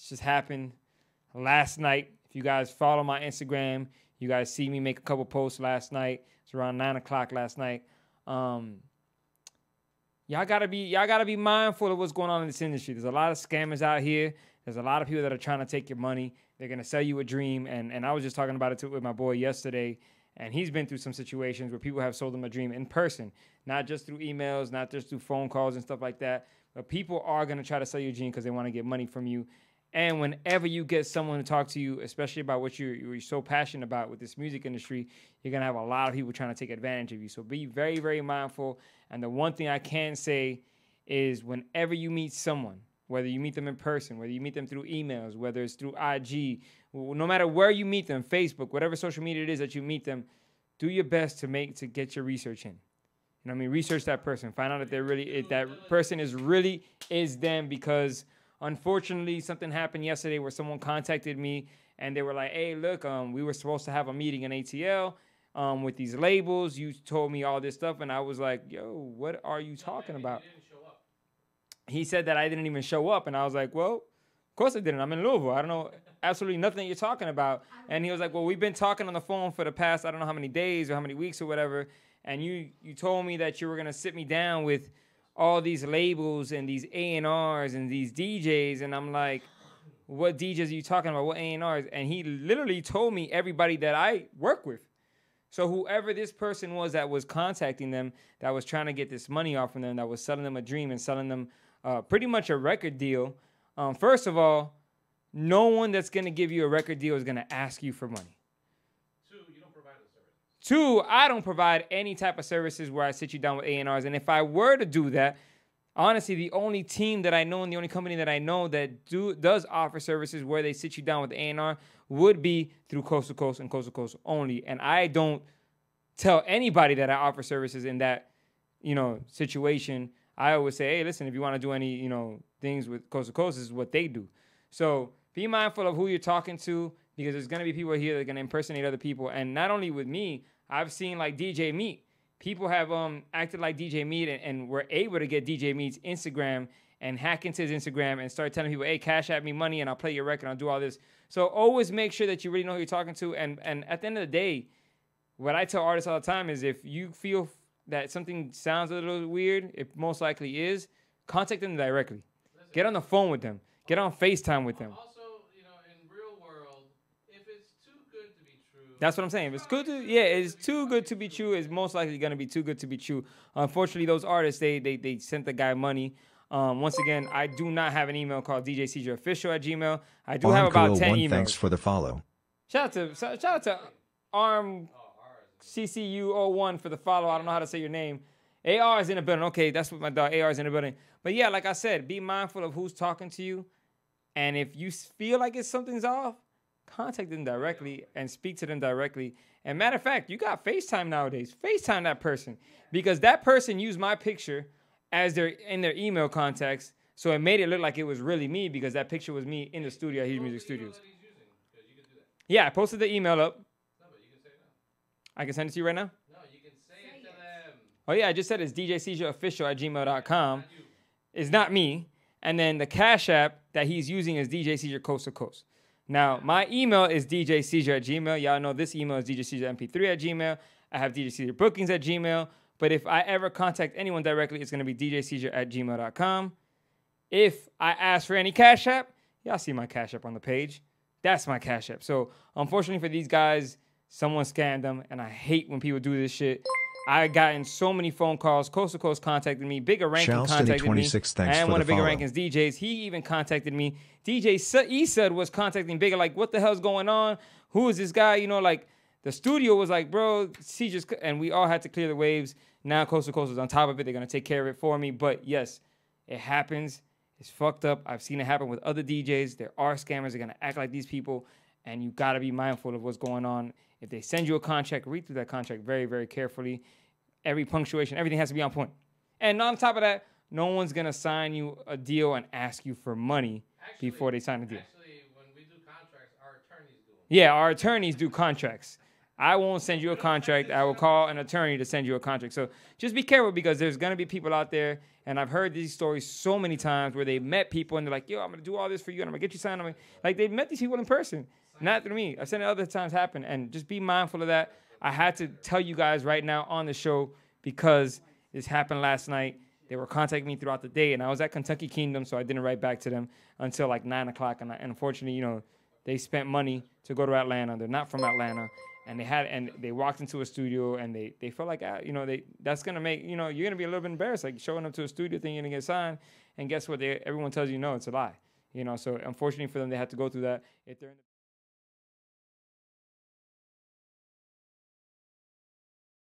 This just happened last night. If you guys follow my Instagram, you guys see me make a couple posts last night. It's around 9 o'clock last night. Y'all gotta be mindful of what's going on in this industry. There's a lot of scammers out here. There's a lot of people that are trying to take your money. They're gonna sell you a dream. And I was just talking about it with my boy yesterday. And he's been through some situations where people have sold him a dream in person, not just through emails, not just through phone calls and stuff like that. But people are gonna try to sell you a dream because they want to get money from you. And whenever you get someone to talk to you, especially about what you're so passionate about with this music industry, you're going to have a lot of people trying to take advantage of you. So be very, very mindful. And the one thing I can say is whenever you meet someone, whether you meet them in person, whether you meet them through emails, whether it's through IG, no matter where you meet them, Facebook, whatever social media it is that you meet them, do your best to get your research in. You know what I mean? Research that person. Find out if that person is them, because unfortunately, something happened yesterday where someone contacted me and they were like, hey, look, we were supposed to have a meeting in ATL with these labels. You told me all this stuff. And I was like, yo, what are you talking about? You didn't show up. He said that I didn't even show up. And I was like, well, of course I didn't. I'm in Louisville. I don't know absolutely nothing that you're talking about. And he was like, well, we've been talking on the phone for the past, I don't know how many days or how many weeks or whatever. And you told me that you were going to sit me down with all these labels and these A&Rs and these DJs, and I'm like, what DJs are you talking about? What A&Rs? And he literally told me everybody that I work with. So whoever this person was that was contacting them, that was trying to get this money off from them, that was selling them a dream and selling them pretty much a record deal, first of all, no one that's going to give you a record deal is going to ask you for money. Two, I don't provide any type of services where I sit you down with A&Rs. And if I were to do that, honestly, the only team that I know and the only company that I know that does offer services where they sit you down with A&R would be through Coast to Coast and Coast to Coast only. And I don't tell anybody that I offer services in that, situation. I always say, hey, listen, if you want to do any, things with Coast to Coast, this is what they do. So be mindful of who you're talking to, because there's going to be people here that are going to impersonate other people. And not only with me, I've seen like DJ Meat. People have acted like DJ Meat and were able to get DJ Meat's Instagram and hack into his Instagram and start telling people, hey, cash at me money and I'll play your record and I'll do all this. So always make sure that you really know who you're talking to. And at the end of the day, what I tell artists all the time is if you feel that something sounds a little weird, it most likely is, contact them directly. Get on the phone with them. Get on FaceTime with them. That's what I'm saying. If it's good it's too good to be true. It's most likely going to be too good to be true. Unfortunately, those artists, they sent the guy money. Once again, I do not have an email called djseizureofficial@gmail. I do have about 10 emails. Thanks for the follow. Shout out to Arm CCU01 for the follow. I don't know how to say your name. AR is in the building. Okay, that's what my dog AR is in the building. But yeah, like I said, be mindful of who's talking to you. And if you feel like something's off, contact them directly and speak to them directly. And matter of fact, you got FaceTime nowadays. FaceTime that person, because that person used my picture as in their email contacts, so it made it look like it was really me, because that picture was me in the studio at Huge Music Studios. Yeah, I posted the email up. No, but you can say it now. I can send it to you right now? No, you can say it to them. Oh yeah, I just said it's djseizureofficial@gmail.com. It's not me. And then the Cash App that he's using is DJ Seizure Coast to Coast. Now, my email is djseizure@gmail. Y'all know this email is djseizuremp3@gmail. I have djseizurebookings@gmail. But if I ever contact anyone directly, it's going to be djseizure@gmail.com. If I ask for any Cash App, y'all see my Cash App on the page. That's my Cash App. So, unfortunately for these guys, someone scammed them, and I hate when people do this shit. I gotten so many phone calls. Coast to Coast contacted me. Bigger Ranking contacted me. And one of Bigger Rankings DJs, he even contacted me. DJ Esud was contacting Bigger, like, what the hell's going on? Who is this guy? Like, the studio was like, bro, Seizure, and we all had to clear the waves. Now Coast to Coast is on top of it. They're going to take care of it for me. But, yes, it happens. It's fucked up. I've seen it happen with other DJs. There are scammers. They're going to act like these people, and you got to be mindful of what's going on. If they send you a contract, read through that contract very, very carefully. Every punctuation, everything has to be on point. And on top of that, no one's going to sign you a deal and ask you for money before they sign the deal. Actually, when we do contracts, our attorneys do them. Yeah, our attorneys do contracts. I won't send you a contract. I will call an attorney to send you a contract. So just be careful because there's going to be people out there, and I've heard these stories so many times where they met people and they're like, yo, I'm going to do all this for you and I'm going to get you signed. Like they've met these people in person, not through me. I've seen it other times happen, and just be mindful of that. I had to tell you guys right now on the show because this happened last night. They were contacting me throughout the day, and I was at Kentucky Kingdom, so I didn't write back to them until like 9 o'clock. And unfortunately, you know, they spent money to go to Atlanta. They're not from Atlanta. And they walked into a studio and they felt like, you know, that's going to make, you know, you're going to be a little bit embarrassed, like showing up to a studio thinking you're going to get signed. And guess what? Everyone tells you, no, it's a lie. You know, so unfortunately for them, they had to go through that. If they're in the